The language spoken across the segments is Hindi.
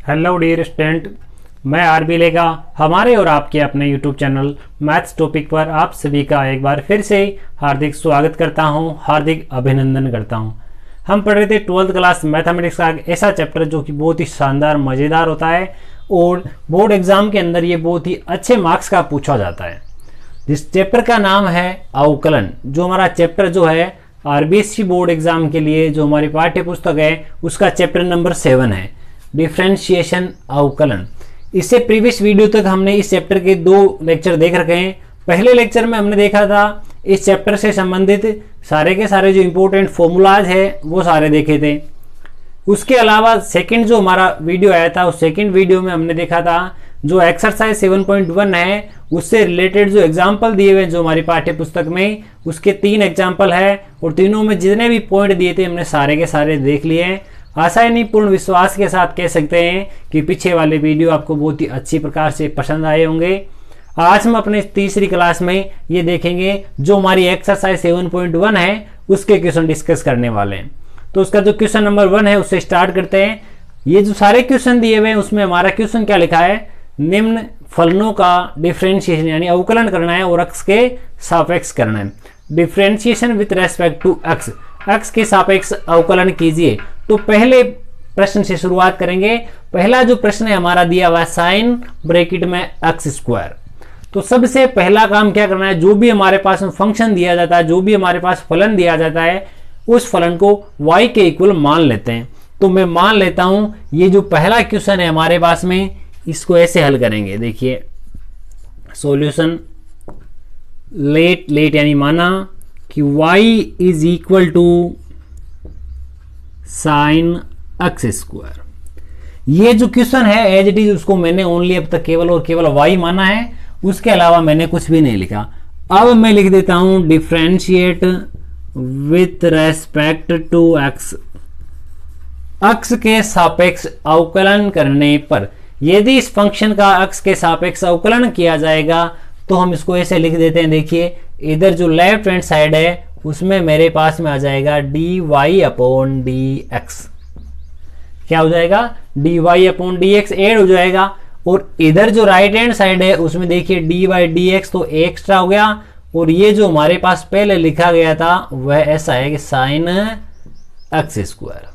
हेलो डियर स्टूडेंट, मैं आरबी लेगा हमारे और आपके अपने यूट्यूब चैनल मैथ्स टॉपिक पर आप सभी का एक बार फिर से हार्दिक स्वागत करता हूं, हार्दिक अभिनंदन करता हूं। हम पढ़ रहे थे 12th क्लास मैथमेटिक्स का एक ऐसा चैप्टर जो कि बहुत ही शानदार मज़ेदार होता है और बोर्ड एग्जाम के अंदर ये बहुत ही अच्छे मार्क्स का पूछा जाता है। जिस चैप्टर का नाम है अवकलन। जो हमारा चैप्टर जो है आरबीएससी बोर्ड एग्जाम के लिए जो हमारी पाठ्य पुस्तक है उसका चैप्टर नंबर 7 है, डिफरेंशिएशन अवकलन। इससे प्रीवियस वीडियो तक हमने इस चैप्टर के 2 लेक्चर देख रखे हैं। पहले लेक्चर में हमने देखा था इस चैप्टर से संबंधित सारे के सारे जो इंपॉर्टेंट फॉर्मूलाज है वो सारे देखे थे। उसके अलावा सेकंड जो हमारा वीडियो आया था उस सेकंड वीडियो में हमने देखा था जो एक्सरसाइज 7.1 है उससे रिलेटेड जो एग्जाम्पल दिए हुए जो हमारी पाठ्य पुस्तक में उसके 3 एग्जाम्पल है और तीनों में जितने भी पॉइंट दिए थे हमने सारे के सारे देख लिए हैं। आसानीपूर्ण विश्वास के साथ कह सकते हैं कि पीछे वाले वीडियो आपको बहुत ही अच्छी प्रकार से पसंद आए होंगे। आज हम अपने तीसरी क्लास में ये देखेंगे जो हमारी एक्सरसाइज 7.1 है उसके क्वेश्चन डिस्कस करने वाले हैं। तो उसका जो क्वेश्चन नंबर 1 है उससे स्टार्ट करते हैं। ये जो सारे क्वेश्चन दिए हुए हैं उसमें हमारा क्वेश्चन क्या लिखा है, निम्न फलनों का डिफरेंशिएशन यानी अवकलन करना है और अक्स के सापेक्ष करना है। Differentiation with respect to x, x के सापेक्ष अवकलन कीजिए। तो पहले प्रश्न से शुरुआत करेंगे। पहला जो प्रश्न है हमारा दिया हुआ है साइन ब्रैकेट में एक्स स्क्वायर। तो सबसे पहला काम क्या करना है, जो भी हमारे पास फंक्शन दिया जाता है, जो भी हमारे पास फलन दिया जाता है उस फलन को y के इक्वल मान लेते हैं। तो मैं मान लेता हूं ये जो पहला क्वेश्चन है हमारे पास में इसको ऐसे हल करेंगे। देखिए सॉल्यूशन लेट यानी माना कि y is equal to sine x square. ये जो क्वेश्चन है एज इट इज उसको मैंने ओनली अब तक केवल और केवल y माना है, उसके अलावा मैंने कुछ भी नहीं लिखा। अब मैं लिख देता हूं differentiate with respect to X, अक्स के सापेक्ष अवकलन करने पर यदि इस फंक्शन का अक्स के सापेक्ष अवकलन किया जाएगा तो हम इसको ऐसे लिख देते हैं। देखिए इधर जो लेफ्ट हैंड साइड है उसमें मेरे पास में आ जाएगा dy अपॉन dx। क्या हो जाएगा, dy अपॉन dx ऐड हो जाएगा और इधर जो राइट हैंड साइड है उसमें देखिए dy dx तो एक्स्ट्रा हो गया और ये जो हमारे पास पहले लिखा गया था वह ऐसा है कि साइन एक्स स्क्वायर।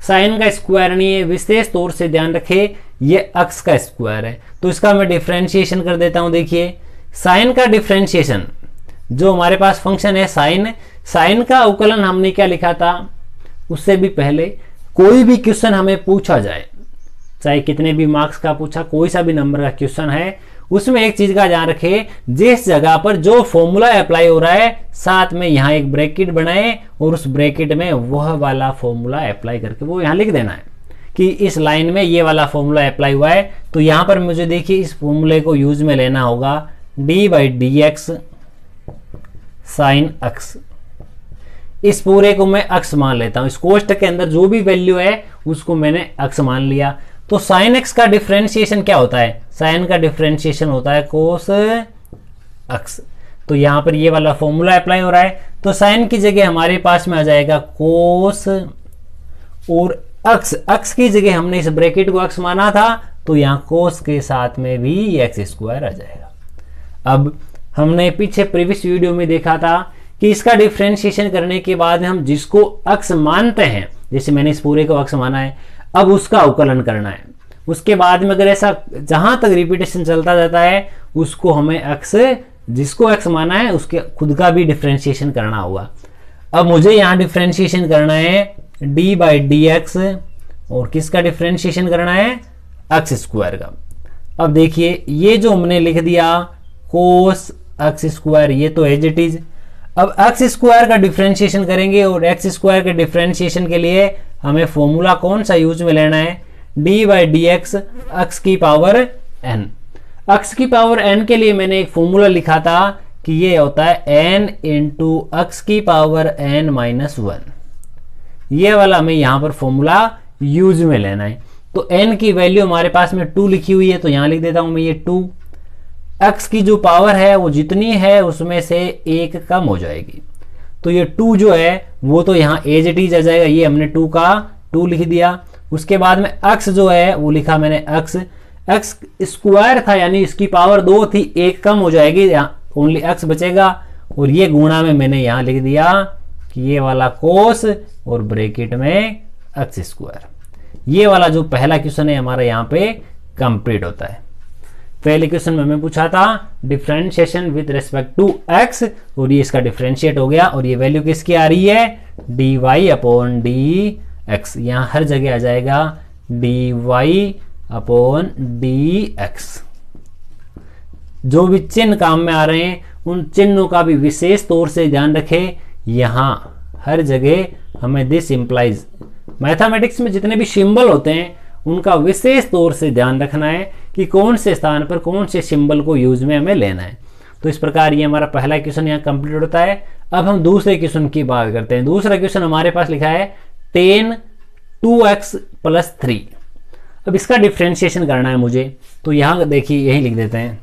साइन का स्क्वायर नहीं है, विशेष तौर से ध्यान रखें ये अक्स का स्क्वायर है। तो इसका मैं डिफरेंशिएशन कर देता हूं। देखिए साइन का डिफरेंशिएशन जो हमारे पास फंक्शन है साइन का अवकलन हमने क्या लिखा था, उससे भी पहले कोई भी क्वेश्चन हमें पूछा जाए, चाहे कितने भी मार्क्स का पूछा, कोई सा भी नंबर का क्वेश्चन है, उसमें एक चीज का ध्यान रखें, जिस जगह पर जो फॉर्मूला अप्लाई हो रहा है साथ में यहां एक ब्रैकेट बनाए और उस ब्रैकेट में वह वाला फॉर्मूला अप्लाई करके वो यहां लिख देना है कि इस लाइन में ये वाला फॉर्मूला अप्लाई हुआ है। तो यहां पर मुझे देखिए इस फॉर्मूले को यूज में लेना होगा dy/dx साइन एक्स। इस पूरे को मैं अक्स मान लेता हूं, इस कोष्ठक के अंदर जो भी वैल्यू है उसको मैंने अक्स मान लिया। तो साइन एक्स का डिफरेंशिएशन क्या होता है, साइन का डिफरेंशिएशन होता है कोस एक्स। तो यहां पर ये वाला फॉर्मूला अप्लाई हो रहा है तो साइन की जगह हमारे पास में आ जाएगा कोस और एक्स की जगह हमने इस ब्रैकेट को एक्स माना था तो यहां कोस के साथ में भी एक्स स्क्वायर आ जाएगा। अब हमने पीछे प्रीवियस वीडियो में देखा था कि इसका डिफरेंशिएशन करने के बाद हम जिसको अक्स मानते हैं, जैसे मैंने इस पूरे को अक्स माना है, अब उसका अवकलन करना है। उसके बाद में अगर ऐसा जहां तक रिपीटेशन चलता जाता है उसको हमें अक्स, जिसको अक्स माना है उसके खुद का भी डिफरेंशिएशन करना होगा। अब मुझे यहां डिफरेंशिएशन करना है dy/dx और किसका डिफरेंशिएशन करना है, एक्स स्क्वायर का। अब देखिए ये जो हमने लिख दिया कोस एक्स स्क्वायर ये तो एज इट इज। अब एक्स स्क्वायर का डिफरेंशिएशन करेंगे और एक्स स्क्वायर के डिफरेंशिएशन के लिए हमें फॉर्मूला कौन सा यूज में लेना है, dy/dx एक्स की पावर n। एक्स की पावर n के लिए मैंने एक फॉर्मूला लिखा था कि ये होता है n इंटू एक्स की पावर n-1। ये वाला हमें यहां पर फॉर्मूला यूज में लेना है। तो n की वैल्यू हमारे पास में 2 लिखी हुई है तो यहां लिख देता हूं मैं ये 2। x की जो पावर है वो जितनी है उसमें से 1 कम हो जाएगी तो ये 2 जो है वो तो यहाँ एज इट इज आ जाएगा। ये हमने 2 का 2 लिख दिया उसके बाद में x जो है वो लिखा मैंने x स्क्वायर था, यानी इसकी पावर 2 थी, एक कम हो जाएगी, यहाँ ओनली x बचेगा, और ये गुणा में मैंने यहाँ लिख दिया कि ये वाला कोस और ब्रैकेट में x स्क्वायर। ये वाला जो पहला क्वेश्चन है हमारा यहाँ पे कंप्लीट होता है। पहले क्वेश्चन में हमें पूछा था differentiation with respect to x, और ये इसका डिफरेंशिएट हो गया, और ये वैल्यू किसकी आ रही है, dy अपॉन dx। यहाँ हर जगह आ जाएगा dy अपॉन dx। जो भी चिन्ह काम में आ रहे हैं उन चिन्हों का भी विशेष तौर से ध्यान रखें। यहाँ हर जगह हमें दिस इंप्लाइज, मैथमेटिक्स में जितने भी सिंबल होते हैं उनका विशेष तौर से ध्यान रखना है कि कौन से स्थान पर कौन से सिंबल को यूज में हमें लेना है। तो इस प्रकार ये हमारा पहला क्वेश्चन यहाँ कंप्लीट होता है। अब हम दूसरे क्वेश्चन की बात करते हैं। दूसरा क्वेश्चन हमारे पास लिखा है tan 2x + 3। अब इसका डिफ्रेंशिएशन करना है मुझे, तो यहाँ देखिए यही लिख देते हैं।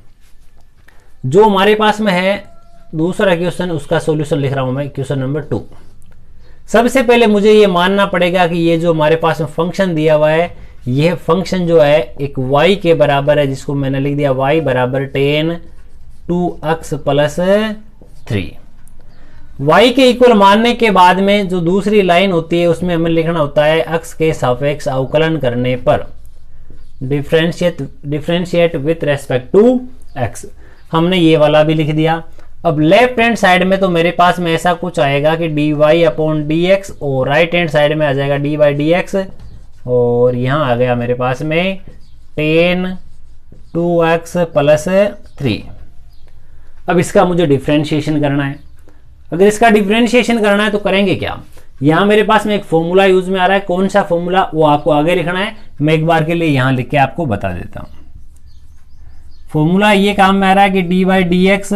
जो हमारे पास में है दूसरा क्वेश्चन, उसका सॉल्यूशन लिख रहा हूं मैं, क्वेश्चन नंबर 2। सबसे पहले मुझे ये मानना पड़ेगा कि ये जो हमारे पास में फंक्शन दिया हुआ है, यह फंक्शन जो है एक y के बराबर है, जिसको मैंने लिख दिया y बराबर tan 2x + 3। y के इक्वल मानने के बाद में जो दूसरी लाइन होती है उसमें हमें लिखना होता है x के सापेक्ष अवकलन करने पर differentiate with respect to x। हमने ये वाला भी लिख दिया। अब लेफ्ट हैंड साइड में तो मेरे पास में ऐसा कुछ आएगा कि dy अपॉन dx, और राइट हैंड साइड में आ जाएगा dy/dx, और यहाँ आ गया मेरे पास में tan 2x + 3। अब इसका मुझे डिफरेंशिएशन करना है। अगर इसका डिफरेंशिएशन करना है तो करेंगे क्या, यहाँ मेरे पास में एक फॉर्मूला यूज में आ रहा है। कौन सा फॉर्मूला, वो आपको आगे लिखना है। मैं एक बार के लिए यहाँ लिख के आपको बता देता हूँ। फॉर्मूला ये काम में आ रहा है कि dy/dx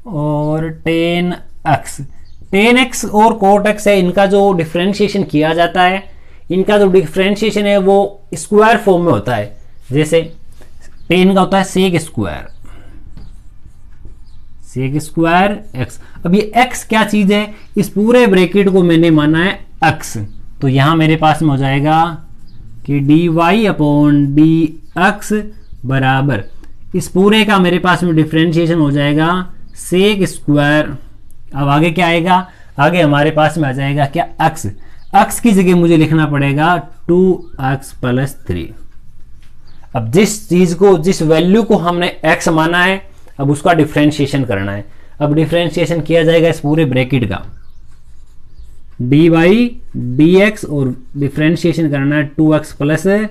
और tan x और cot x है, इनका जो डिफरेंशिएशन किया जाता है, इनका जो डिफरेंशिएशन है वो स्क्वायर फॉर्म में होता है। जैसे tan का होता है sec स्क्वायर x। अब ये x क्या चीज है, इस पूरे ब्रैकेट को मैंने माना है x, तो यहां मेरे पास में हो जाएगा कि dy अपॉन dx बराबर, इस पूरे का मेरे पास में डिफरेंशिएशन हो जाएगा sec स्क्वायर। अब आगे क्या आएगा, आगे हमारे पास में आ जाएगा क्या, x की जगह मुझे लिखना पड़ेगा 2x + 3। अब जिस चीज को, जिस वैल्यू को हमने x माना है, अब उसका डिफरेंशिएशन करना है। अब डिफरेंशिएशन किया जाएगा इस पूरे ब्रैकेट का dy/dx, और डिफरेंशिएशन करना है 2x +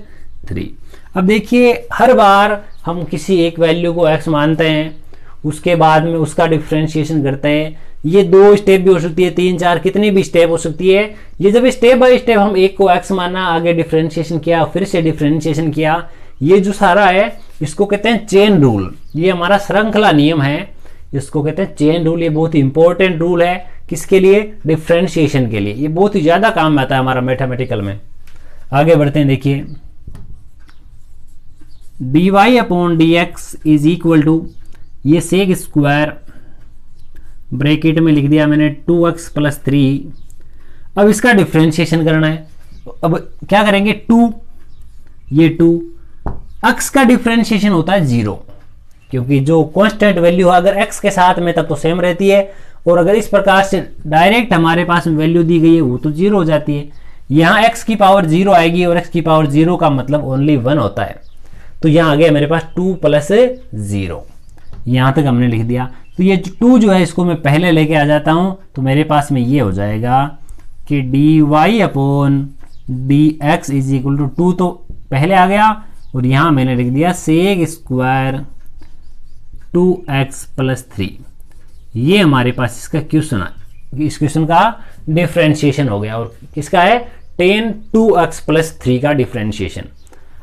3। अब देखिए हर बार हम किसी एक वैल्यू को x मानते हैं, उसके बाद में उसका डिफरेंशिएशन करते हैं। ये 2 स्टेप भी हो सकती है, 3 4 कितनी भी स्टेप हो सकती है। ये जब स्टेप बाय स्टेप हम एक को x माना, आगे डिफरेंशिएशन किया, फिर से डिफरेंशिएशन किया, ये जो सारा है इसको कहते हैं चेन रूल। ये हमारा श्रृंखला नियम है, इसको कहते हैं चेन रूल। ये बहुत ही इंपॉर्टेंट रूल है, किसके लिए, डिफरेंशिएशन के लिए। ये बहुत ही ज्यादा काम में आता है हमारा मैथमेटिकल में। आगे बढ़ते हैं, देखिए dy upon dx is equal to, ये sec स्क्वायर ब्रैकेट में लिख दिया मैंने 2x + 3। अब इसका डिफरेंशिएशन करना है। अब क्या करेंगे, 2, ये 2, x का डिफरेंशिएशन होता है 0, क्योंकि जो कांस्टेंट वैल्यू है अगर x के साथ में तब तो सेम रहती है, और अगर इस प्रकार से डायरेक्ट हमारे पास में वैल्यू दी गई है वो तो 0 हो जाती है। यहाँ x की पावर 0 आएगी, और x की पावर 0 का मतलब ओनली 1 होता है। तो यहाँ आ गया मेरे पास 2 + 0, यहाँ तक हमने लिख दिया। तो ये 2 जो है इसको मैं पहले लेके आ जाता हूँ, तो मेरे पास में ये हो जाएगा कि dy upon dx is equal to 2 तो पहले आ गया, और यहाँ मैंने लिख दिया sec स्क्वायर 2x + 3। ये हमारे पास इसका क्वेश्चन है, इस क्वेश्चन का डिफरेंशिएशन हो गया, और किसका है, tan 2x + 3 का डिफरेंशिएशन।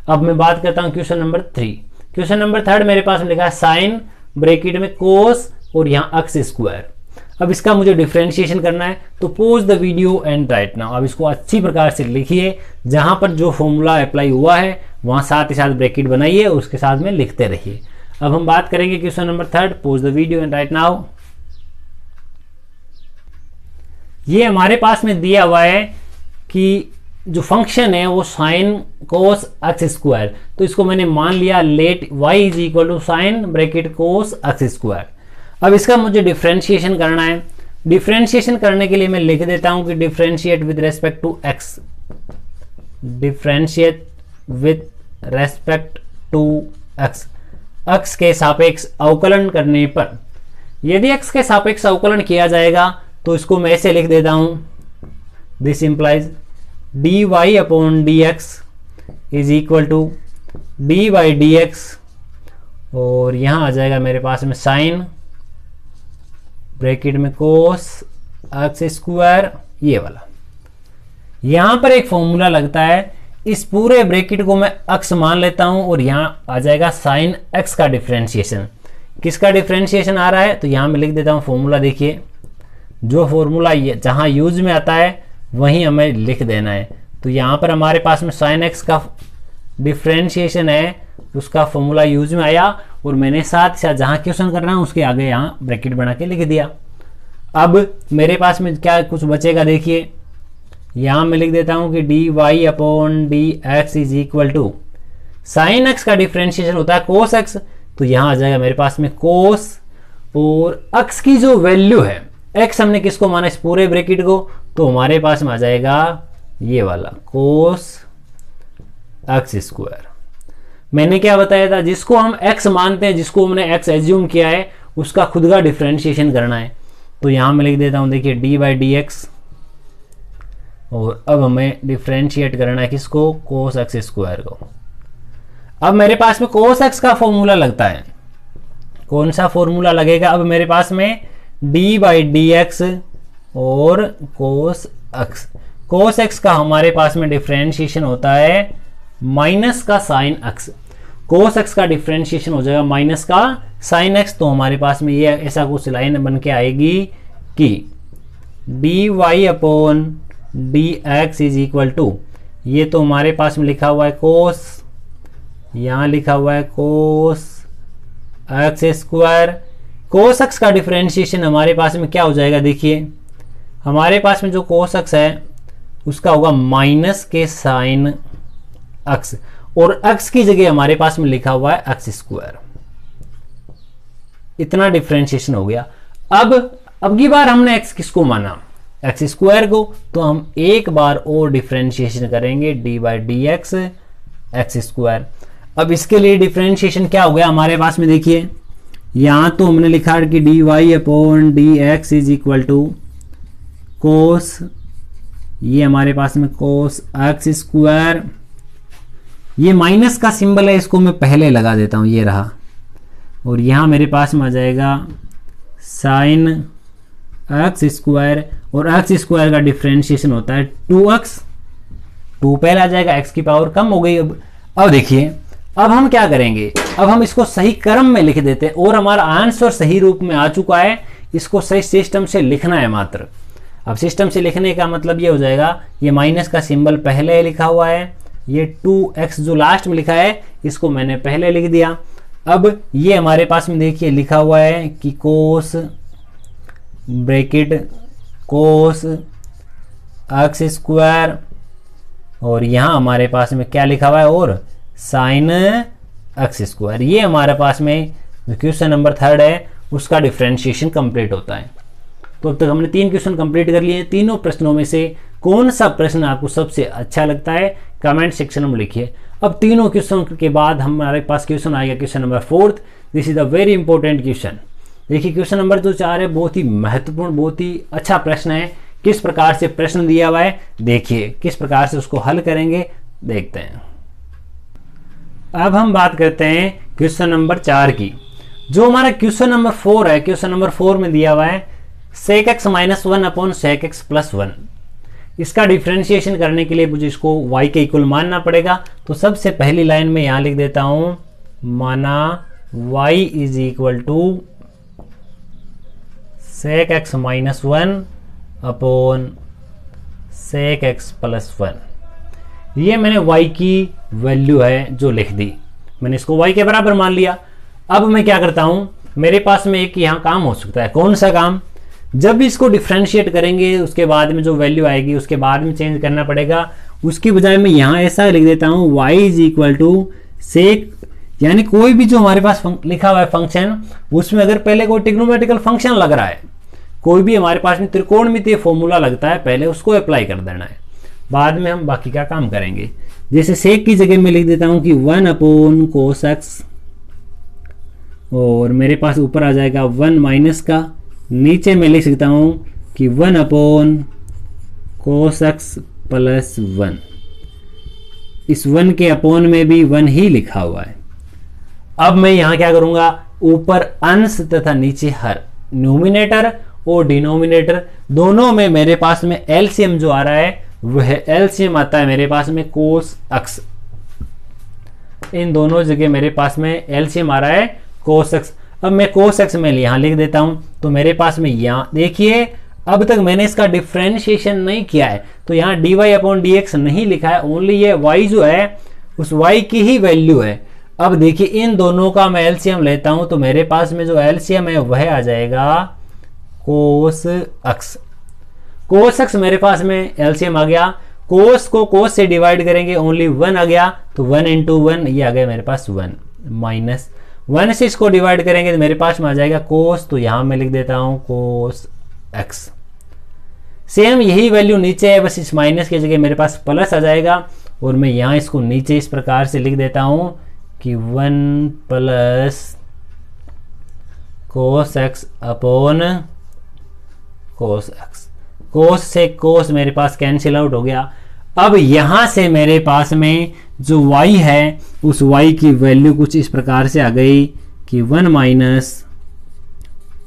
अब मैं बात करता हूँ क्वेश्चन नंबर 3। क्वेश्चन नंबर 3 मेरे पास में लिखा है साइन ब्रैकेट में कोस और यहाँ x स्क्वायर। अब इसका मुझे डिफरेंशिएशन करना है, तो pause the video and right now. अब इसको अच्छी प्रकार से लिखिए, जहां पर जो फॉर्मूला अप्लाई हुआ है वहां साथ ही साथ ब्रैकेट बनाइए, उसके साथ में लिखते रहिए। अब हम बात करेंगे question number 3, pause the video and right now. ये हमारे पास में दिया हुआ है कि जो फंक्शन है वो साइन कोस एक्स स्क्वायर, तो इसको मैंने मान लिया let y is equal to sine bracket cos x square. अब इसका मुझे डिफ्रेंशिएशन करना है। डिफ्रेंशिएशन करने के लिए मैं लिख देता हूं कि differentiate with respect to x, differentiate with respect to x, x के सापेक्ष अवकलन करने पर, यदि x के सापेक्ष अवकलन किया जाएगा तो इसको मैं ऐसे लिख देता हूं, this implies dy upon dx is equal to dy dx, और यहां आ जाएगा मेरे पास में साइन ब्रैकेट में कोस एक्स स्क्वायर, ये वाला। यहां पर एक फॉर्मूला लगता है, इस पूरे ब्रैकेट को मैं x मान लेता हूं और यहां आ जाएगा साइन x का डिफरेंशिएशन। किसका डिफरेंशिएशन आ रहा है, तो यहां मैं लिख देता हूं फॉर्मूला। देखिए जो फॉर्मूला जहां यूज में आता है वहीं हमें लिख देना है। तो यहां पर हमारे पास में साइन एक्स का डिफरेंशिएशन है, उसका फॉर्मूला यूज में आया और मैंने साथ साथ जहां क्वेश्चन कर रहा हूं उसके आगे यहां ब्रैकेट बना के लिख दिया। अब मेरे पास में क्या कुछ बचेगा, देखिए यहां मैं लिख देता हूं कि D Y upon D x is equal to sine x का डिफरेंशिएशन होता है कोस एक्स, तो यहां आ जाएगा मेरे पास में कोस, और एक्स की जो वैल्यू है, एक्स हमने किसको माना, इस पूरे ब्रैकेट को, तो हमारे पास में आ जाएगा ये वाला कोस एक्स स्क्वायर। मैंने क्या बताया था, जिसको हम x मानते हैं, जिसको हमने x एज्यूम किया है, उसका खुद का डिफरेंशिएशन करना है। तो यहां मैं लिख देता हूं, देखिए डी बाई डी एक्स, और अब हमें डिफरेंशिएट करना है किसको, कोस एक्स स्क्वायर को। अब मेरे पास में कोस एक्स का फॉर्मूला लगता है, कौन सा फॉर्मूला लगेगा, अब मेरे पास में डी बाई डी एक्स और कोस एक्स। कोस एक्स का हमारे पास में डिफरेंशिएशन होता है माइनस का साइन एक्स, कोस एक्स का डिफरेंशिएशन हो जाएगा माइनस का साइन एक्स। तो हमारे पास में ये ऐसा कुछ लाइन बन के आएगी कि D Y upon D x is equal to, ये तो हमारे पास में लिखा हुआ है कोस, यहां लिखा हुआ है cos x square. Cos x का डिफरेंशिएशन हमारे पास में क्या हो जाएगा, देखिए हमारे पास में जो कोस एक्स है उसका होगा माइनस के साइन एक्स, और एक्स की जगह हमारे पास में लिखा हुआ है एक्स स्क्वायर। इतना डिफरेंशिएशन हो गया। अब की बार हमने एक्स किसको माना, एक्स स्क्वायर को, तो हम एक बार और डिफरेंशिएशन करेंगे D by D x x square. अब इसके लिए डिफरेंशिएशन क्या हो गया हमारे पास में, देखिए यहां तो हमने लिखा कि D Y upon D x is equal to cos, ये हमारे पास में कोस एक्स स्क्वायर, ये माइनस का सिंबल है, इसको मैं पहले लगा देता हूं, ये रहा, और यहां मेरे पास में आ जाएगा साइन एक्स स्क्वायर, और एक्स स्क्वायर का डिफरेंशिएशन होता है 2x, 2 पहले आ जाएगा, x की पावर कम हो गई। अब देखिए अब हम क्या करेंगे, अब हम इसको सही क्रम में लिख देते हैं, और हमारा आंसर सही रूप में आ चुका है, इसको सही सिस्टम से लिखना है मात्र। अब सिस्टम से लिखने का मतलब ये हो जाएगा, ये माइनस का सिंबल पहले लिखा हुआ है, ये 2x जो लास्ट में लिखा है इसको मैंने पहले लिख दिया। अब ये हमारे पास में देखिए लिखा हुआ है कि कोस ब्रैकेट कोस एक्स स्क्वायर, और यहां हमारे पास में क्या लिखा हुआ है, और साइन एक्स स्क्वायर। ये हमारे पास में जो क्वेश्चन नंबर 3 है उसका डिफरेंशिएशन कंप्लीट होता है। तो अब तक हमने 3 क्वेश्चन कंप्लीट कर लिए। तीनों प्रश्नों में से कौन सा प्रश्न आपको सबसे अच्छा लगता है कमेंट सेक्शन में लिखिए। अब तीनों क्वेश्चन के बाद हमारे पास क्वेश्चन आएगा question number 4। This is the very important question. देखिए क्वेश्चन नंबर जो 4 है बहुत ही महत्वपूर्ण, बहुत ही अच्छा प्रश्न है। किस प्रकार से प्रश्न दिया हुआ है देखिए, किस प्रकार से उसको हल करेंगे देखते हैं। अब हम बात करते हैं क्वेश्चन नंबर 4 की। जो हमारा क्वेश्चन नंबर 4 है, क्वेश्चन नंबर 4 में दिया हुआ है sec x minus 1 upon sec x plus 1। इसका डिफरेंशिएशन करने के लिए मुझे इसको y के इक्वल मानना पड़ेगा। तो सबसे पहली लाइन में यहां लिख देता हूं, माना y is equal to sec x minus 1 upon sec x plus 1। ये मैंने y की वैल्यू है जो लिख दी, मैंने इसको y के बराबर मान लिया। अब मैं क्या करता हूं, मेरे पास में एक यहां काम हो सकता है। कौन सा काम, जब भी इसको डिफ्रेंशिएट करेंगे उसके बाद में जो वैल्यू आएगी उसके बाद में चेंज करना पड़ेगा। उसकी बजाय मैं यहां ऐसा लिख देता हूं y इज इक्वल टू सेक, यानी कोई भी जो हमारे पास लिखा हुआ है फंक्शन, उसमें अगर पहले कोई ट्रिग्नोमेट्रिकल फंक्शन लग रहा है, कोई भी हमारे पास में त्रिकोणमितीय फॉर्मूला लगता है, पहले उसको अप्लाई कर देना है, बाद में हम बाकी का काम करेंगे। जैसे सेक की जगह मैं लिख देता हूं कि 1 अपॉन कोस एक्स, और मेरे पास ऊपर आ जाएगा 1 माइनस का, नीचे मैं लिख सकता हूं कि 1 अपॉन कोस एक्स प्लस 1। इस 1 के अपॉन में भी 1 ही लिखा हुआ है। अब मैं यहां क्या करूंगा, ऊपर अंश तथा नीचे हर, न्यूमिनेटर और डिनोमिनेटर दोनों में मेरे पास में एलसीएम जो आ रहा है वह एलसीएम आता है मेरे पास में कोस एक्स। इन दोनों जगह मेरे पास में एलसीएम आ रहा है कोस एक्स। अब मैं कोस एक्स में यहां लिख देता हूं, तो मेरे पास में यहां देखिए अब तक मैंने इसका डिफ्रेंशिएशन नहीं किया है, तो यहां dy अपॉन dx नहीं लिखा है, ओनली ये y जो है उस y की ही वैल्यू है। अब देखिए इन दोनों का मैं एलसीएम लेता हूं, तो मेरे पास में जो एलसीएम है वह आ जाएगा कोस एक्स। कोस एक्स मेरे पास में एलसीएम आ गया, कोस को कोस से डिवाइड करेंगे ओनली 1 आ गया, तो 1 इंटू 1 ये आ गया मेरे पास 1, माइनस 1 से इसको डिवाइड करेंगे तो मेरे पास में आ जाएगा कोस, तो यहां मैं लिख देता हूं कोस एक्स। सेम यही वैल्यू नीचे है, बस इस माइनस की जगह मेरे पास प्लस आ जाएगा, और मैं यहां इसको नीचे इस प्रकार से लिख देता हूं कि 1 plus cos X upon cos X. Cos से कोस मेरे पास कैंसिल आउट हो गया। अब यहां से मेरे पास में जो y है उस y की वैल्यू कुछ इस प्रकार से आ गई कि 1 माइनस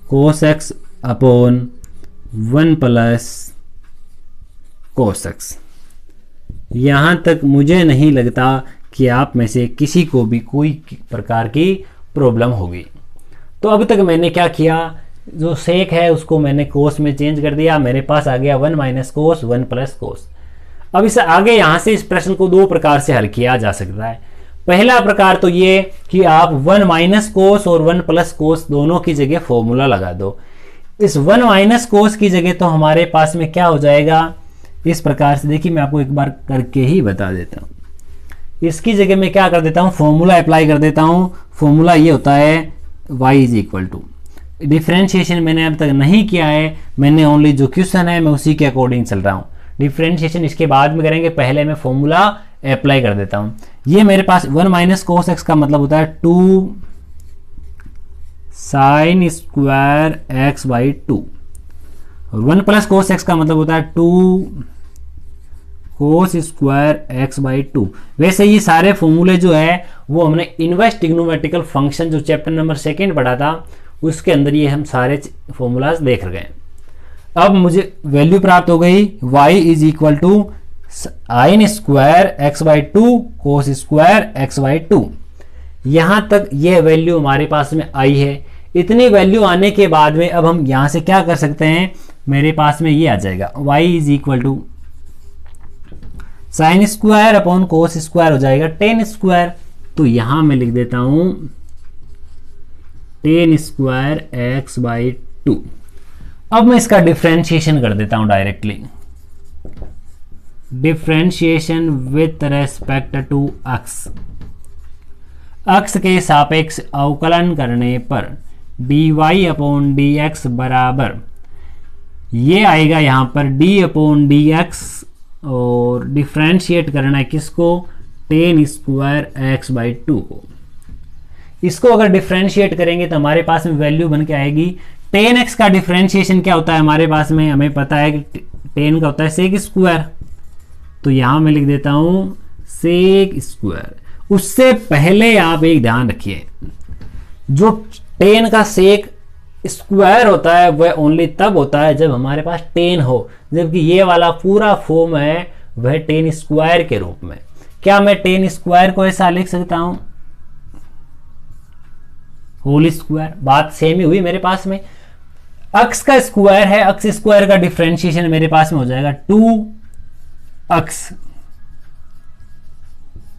कोस X upon 1 plus cos x. यहां तक मुझे नहीं लगता कि आप में से किसी को भी कोई प्रकार की प्रॉब्लम होगी। तो अब तक मैंने क्या किया, जो सेक है उसको मैंने कोस में चेंज कर दिया, मेरे पास आ गया 1 माइनस कोस 1 प्लस कोस। अब इसे आगे यहां से इस प्रश्न को दो प्रकार से हल किया जा सकता है। पहला प्रकार तो ये कि आप 1 माइनस कोस और 1 प्लस कोस दोनों की जगह फॉर्मूला लगा दो। इस 1 माइनस कोस की जगह तो हमारे पास में क्या हो जाएगा, इस प्रकार से देखिए मैं आपको एक बार करके ही बता देता हूं। इसकी जगह मैं क्या कर देता हूं, फॉर्मूला अप्लाई कर देता हूं। फॉर्मूला ये होता है y is equal to, differentiation मैंने अब तक नहीं किया है, मैंने ओनली जो क्वेश्चन है मैं उसी के अकॉर्डिंग चल रहा हूं। डिफ्रेंशिएशन इसके बाद में करेंगे, पहले मैं फॉर्मूला अप्लाई कर देता हूं। ये मेरे पास 1 माइनस कोस एक्स का मतलब होता है 2 साइन स्क्वायर एक्स बाई 2, और 1 प्लस कोस एक्स का मतलब होता है 2 कोस स्क्वायर एक्स बाई 2। वैसे ये सारे फॉर्मूले जो है वो हमने इनवर्स ट्रिग्नोमेट्रिकल फंक्शन जो चैप्टर नंबर 2 पढ़ा था उसके अंदर ये हम सारे फॉर्मूलाज देख गए। अब मुझे वैल्यू प्राप्त हो गई y is equal to sine square x by 2 cos square x by 2। यहां तक ये वैल्यू हमारे पास में आई है। इतनी वैल्यू आने के बाद में अब हम यहां से क्या कर सकते हैं, मेरे पास में ये आ जाएगा y is equal to sine square upon cos square हो जाएगा टेन स्क्वायर। तो यहां मैं लिख देता हूं टेन स्क्वायर एक्स बाई 2। अब मैं इसका डिफ्रेंशिएशन कर देता हूं directly. Differentiation with respect to x, x के सापेक्ष अवकलन करने पर dy अपॉन dx बराबर ये आएगा यहां पर d अपॉन dx, और डिफ्रेंशिएट करना है किसको, टेन स्क्वायर एक्स बाई 2 को। इसको अगर डिफ्रेंशिएट करेंगे तो हमारे पास में वैल्यू बन के आएगी टेन एक्स का डिफ्रेंशिएशन क्या होता है हमारे पास में, हमें पता है कि टेन का होता है सेक स्क्वायर। तो यहां मैं लिख देता हूं सेक स्क्वायर। उससे पहले आप एक ध्यान रखिए, जो टेन का सेक स्क्वायर होता है वह ओनली तब होता है जब हमारे पास टेन हो, जबकि ये वाला पूरा फॉर्म है वह टेन स्क्वायर के रूप में। क्या मैं टेन स्क्वायर को ऐसा लिख सकता हूं, होल स्क्वायर, बात सेम ही हुई मेरे पास में। अक्स का स्क्वायर है, अक्स स्क्वायर का डिफरेंशिएशन मेरे पास में हो जाएगा 2 अक्स,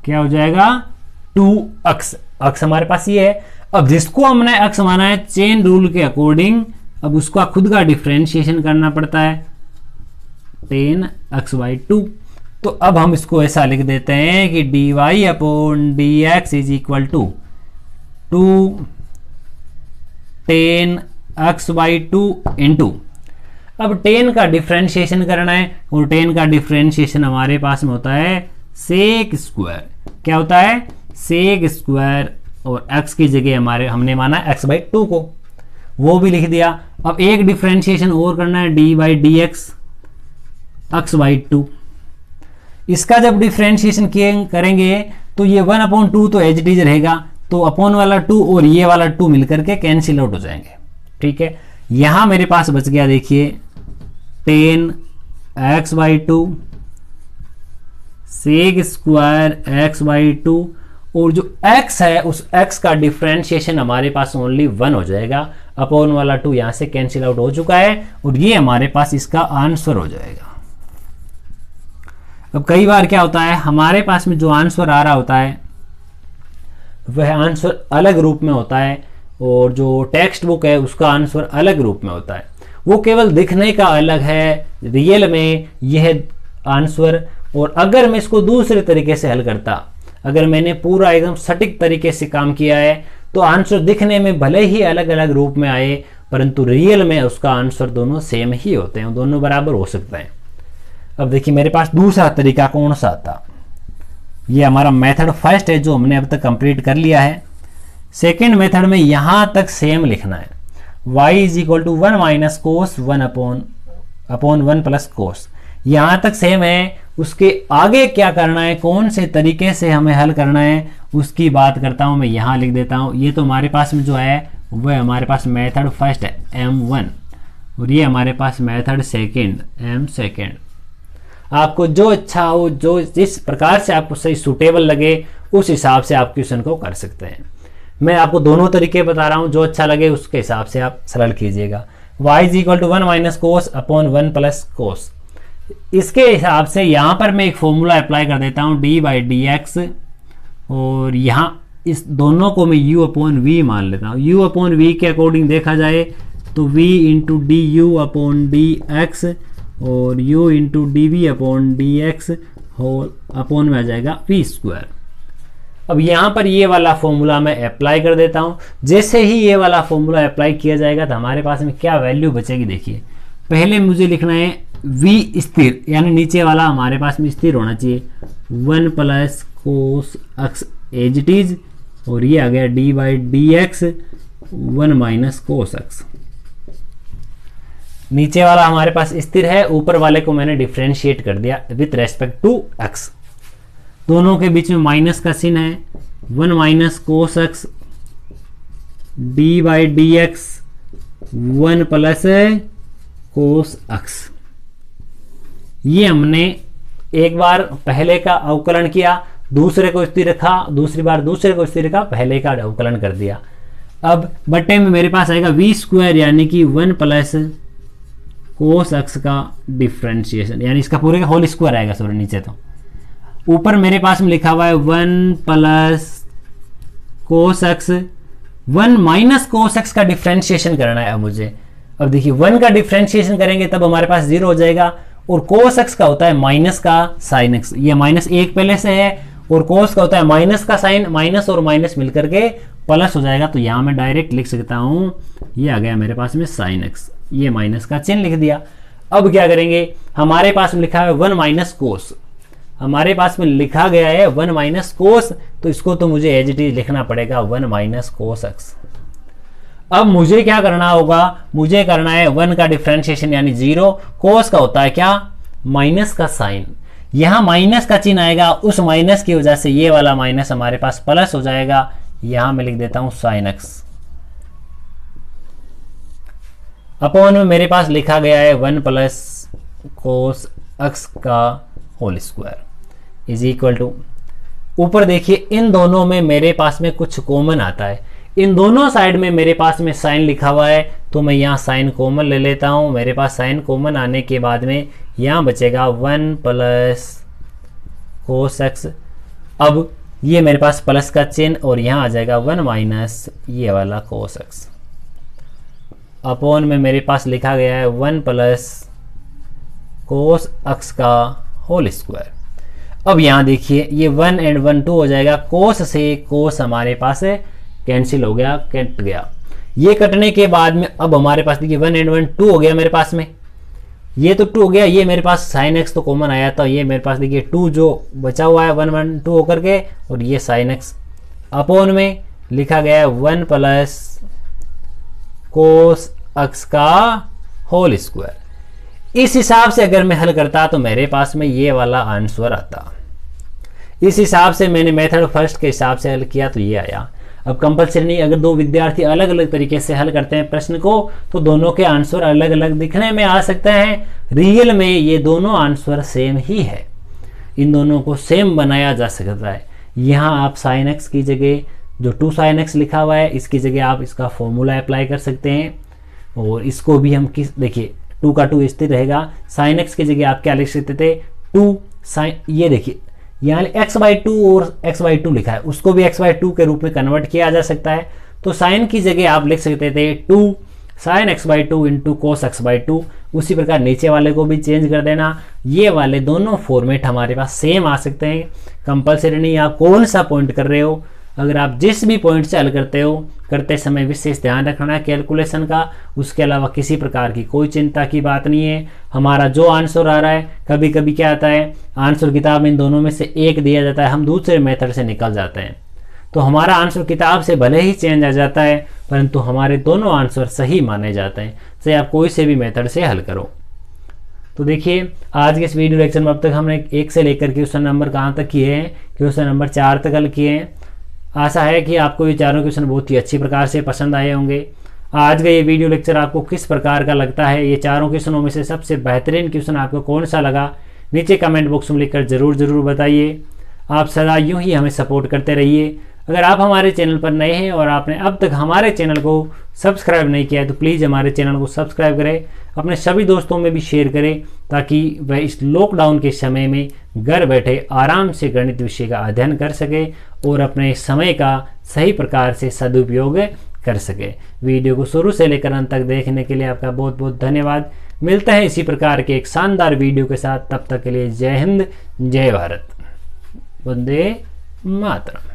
क्या हो जाएगा 2 अक्स। अक्स हमारे पास ये है। अब जिसको हमने अक्स माना है चेन रूल के अकॉर्डिंग अब उसका खुद का डिफ्रेंशिएशन करना पड़ता है 10x/2। तो अब हम इसको ऐसा लिख देते हैं कि dy/dx is equal to 10x/2 into, अब 10 का डिफ्रेंशिएशन करना है और 10 का डिफ्रेंशिएशन हमारे पास में होता है सेक स्क्वायर। क्या होता है? सेक स्क्वायर, और x की जगह हमने माना x/2 को, वो भी लिख दिया। अब एक डिफ्रेंशिएशन और करना है dy/dx x/2। इसका जब डिफ्रेंशिएशन करेंगे तो ये 1/2 तो एज इट इज रहेगा, तो अपॉन वाला 2 और ये वाला 2 मिलकर के कैंसिल आउट हो जाएंगे। ठीक है, यहां मेरे पास बच गया देखिए 10x/2 सेक स्क्वायर x/2, और जो x है उस x का डिफ्रेंशिएशन हमारे पास ओनली 1 हो जाएगा। अपॉन वाला 2 यहां से कैंसिल आउट हो चुका है और ये हमारे पास इसका आंसर हो जाएगा। अब कई बार क्या होता है, हमारे पास में जो आंसर आ रहा होता है वह आंसर अलग रूप में होता है और जो टेक्स्ट बुक है उसका आंसर अलग रूप में होता है। वो केवल दिखने का अलग है, रियल में यह आंसर। और अगर मैं इसको दूसरे तरीके से हल करता, अगर मैंने पूरा एकदम सटीक तरीके से काम किया है, तो आंसर दिखने में भले ही अलग अलग रूप में आए, परंतु रियल में उसका आंसर दोनों सेम ही होते हैं, दोनों बराबर हो सकते हैं। अब देखिए मेरे पास दूसरा तरीका कौन सा था। ये हमारा मेथड फर्स्ट है जो हमने अब तक कंप्लीट कर लिया है। सेकंड मेथड में यहां तक सेम लिखना है, y is equal to 1 minus cos 1 upon 1 plus cos. यहां तक सेम है। उसके आगे क्या करना है, कौन से तरीके से हमें हल करना है, उसकी बात करता हूं। मैं यहां लिख देता हूं, ये तो हमारे पास में जो है वह हमारे पास मेथड फर्स्ट है M1, और ये हमारे पास मेथड सेकंड M2। आपको जो अच्छा हो, जो जिस प्रकार से आपको सही सूटेबल लगे, उस हिसाब से आप क्वेश्चन को कर सकते हैं। मैं आपको दोनों तरीके बता रहा हूं, जो अच्छा लगे उसके हिसाब से आप सरल कीजिएगा। y is equal to 1 minus cos upon 1 plus cos. इसके हिसाब से यहां पर मैं एक फॉर्मूला अप्लाई कर देता हूं d/dx, और यहां इस दोनों को मैं u/v मान लेता हूं। u/v के अकॉर्डिंग देखा जाए तो v इंटू डी u/dx और u into dv/dx whole upon में आ जाएगा v स्क्वायर। अब यहां पर ये वाला फॉर्मूला मैं अप्लाई कर देता हूं। जैसे ही ये वाला फॉर्मूला अप्लाई किया जाएगा तो हमारे पास में क्या वैल्यू बचेगी, देखिए पहले मुझे लिखना है v स्थिर, यानी नीचे वाला हमारे पास में स्थिर होना चाहिए 1 plus cos x as it is, और ये आ गया d/dx 1 माइनस कोस x। नीचे वाला हमारे पास स्थिर है, ऊपर वाले को मैंने डिफरेंशिएट कर दिया विथ रेस्पेक्ट टू x। दोनों के बीच में माइनस का चिन्ह है, 1 माइनस कोस x d/dx 1 plus cos x। ये हमने एक बार पहले का अवकलन किया, दूसरे को स्थिर रखा, दूसरी बार दूसरे को स्थिर रखा, पहले का अवकलन कर दिया। अब बट्टे में मेरे पास आएगा v स्क्वायर, यानी कि 1 प्लस कोस x का डिफरेंशिएशन, यानी इसका पूरे का होल स्क्वायर आएगा। सॉरी, नीचे तो ऊपर मेरे पास में लिखा हुआ है 1 प्लस कोस x, 1 माइनस कोस x का डिफरेंशिएशन करना है अब मुझे। अब देखिए 1 का डिफरेंशिएशन करेंगे तब हमारे पास 0 हो जाएगा, और कोस x का होता है माइनस का साइन x। ये -1 पहले से है, और कोस का होता है माइनस का साइन, माइनस और माइनस मिलकर के प्लस हो जाएगा। तो यहां मैं डायरेक्ट लिख सकता हूं, ये आ गया मेरे पास में साइन x, ये माइनस का चिन्ह लिख दिया। अब क्या करेंगे, हमारे पास में लिखा है 1 माइनस कोस, हमारे पास में लिखा गया है 1 माइनस कोस, तो इसको तो मुझे एज इट इज लिखना पड़ेगा 1 माइनस कोस x। अब मुझे क्या करना होगा, मुझे करना है 1 का डिफरेंशिएशन यानी 0, कोस का होता है क्या, माइनस का साइन। यहां माइनस का चिन्ह आएगा, उस माइनस की वजह से ये वाला माइनस हमारे पास प्लस हो जाएगा। यहां मैं लिख देता हूं साइन x। अपॉन में मेरे पास लिखा गया है 1 प्लस कोस x का whole square is equal to, ऊपर देखिए इन दोनों में मेरे पास में कुछ कॉमन आता है, इन दोनों साइड में मेरे पास में साइन लिखा हुआ है, तो मैं यहाँ साइन कॉमन ले लेता हूँ। मेरे पास साइन कॉमन आने के बाद में यहाँ बचेगा 1 प्लस कोस x। अब ये मेरे पास प्लस का चिन्ह, और यहाँ आ जाएगा 1 माइनस ये वाला कोस x। अपॉन में मेरे पास लिखा गया है 1 प्लस कोस अक्स का होल स्क्वायर। अब यहाँ देखिए ये 1 एंड 1 2 हो जाएगा, कोस से कोस हमारे पास कैंसिल हो गया, कट गया। ये कटने के बाद में अब हमारे पास देखिए 1 एंड 1 2 हो गया मेरे पास में, ये तो 2 हो गया, ये मेरे पास साइन एक्स तो कॉमन आया था, ये मेरे पास देखिए 2 जो बचा हुआ है 1 1 2 होकर के, और ये साइन एक्स अपॉन में लिखा गया है 1 प्लस कोस अक्स का होल स्क्वायर। इस हिसाब से अगर मैं हल करता तो मेरे पास में ये वाला आंसर आता। इस हिसाब से मैंने मेथड फर्स्ट के हिसाब से हल किया तो ये आया। अब कंपल्सरी नहीं, अगर दो विद्यार्थी अलग अलग तरीके से हल करते हैं प्रश्न को तो दोनों के आंसर अलग अलग दिखने में आ सकते हैं, रियल में ये दोनों आंसर सेम ही है, इन दोनों को सेम बनाया जा सकता है। यहाँ आप साइन एक्स की जगह जो 2 sin x लिखा हुआ है इसकी जगह आप इसका फॉर्मूला अप्लाई कर सकते हैं, और इसको भी हम किस देखिए 2 का 2 स्थिर रहेगा, साइन एक्स की जगह आप क्या लिख सकते थे 2 साइन, ये देखिए यहाँ x/2 और x/2 लिखा है, उसको भी x/2 के रूप में कन्वर्ट किया जा सकता है। तो साइन की जगह आप लिख सकते थे 2 sin x/2 into cos x/2। उसी प्रकार नीचे वाले को भी चेंज कर देना। ये वाले दोनों फॉर्मेट हमारे पास सेम आ सकते हैं, कंपल्सरी नहीं आप कौन सा पॉइंट कर रहे हो। अगर आप जिस भी पॉइंट से हल करते हो करते समय विशेष ध्यान रखना है कैलकुलेशन का, उसके अलावा किसी प्रकार की कोई चिंता की बात नहीं है। हमारा जो आंसर आ रहा है, कभी कभी क्या आता है आंसर किताब में इन दोनों में से एक दिया जाता है, हम दूसरे मेथड से निकल जाते हैं, तो हमारा आंसर किताब से भले ही चेंज आ जाता है परंतु हमारे दोनों आंसर सही माने जाते हैं, चाहे आप कोई से भी मेथड से हल करो। तो देखिए आज के इस वीडियो लेक्चर में अब तक हमने 1 से लेकर क्वेश्चन नंबर कहाँ तक किए हैं, क्वेश्चन नंबर 4 तक हल किए हैं। आशा है कि आपको ये चारों क्वेश्चन बहुत ही अच्छी प्रकार से पसंद आए होंगे। आज का ये वीडियो लेक्चर आपको किस प्रकार का लगता है, ये चारों क्वेश्चनों में से सबसे बेहतरीन क्वेश्चन आपको कौन सा लगा, नीचे कमेंट बॉक्स में लिखकर ज़रूर बताइए। आप सदा यूँ ही हमें सपोर्ट करते रहिए। अगर आप हमारे चैनल पर नए हैं और आपने अब तक हमारे चैनल को सब्सक्राइब नहीं किया है तो प्लीज़ हमारे चैनल को सब्सक्राइब करें, अपने सभी दोस्तों में भी शेयर करें, ताकि वह इस लॉकडाउन के समय में घर बैठे आराम से गणित विषय का अध्ययन कर सके और अपने समय का सही प्रकार से सदुपयोग कर सके। वीडियो को शुरू से लेकर अंत तक देखने के लिए आपका बहुत बहुत धन्यवाद। मिलते हैं इसी प्रकार के एक शानदार वीडियो के साथ, तब तक के लिए जय हिंद, जय भारत, वंदे मातरम।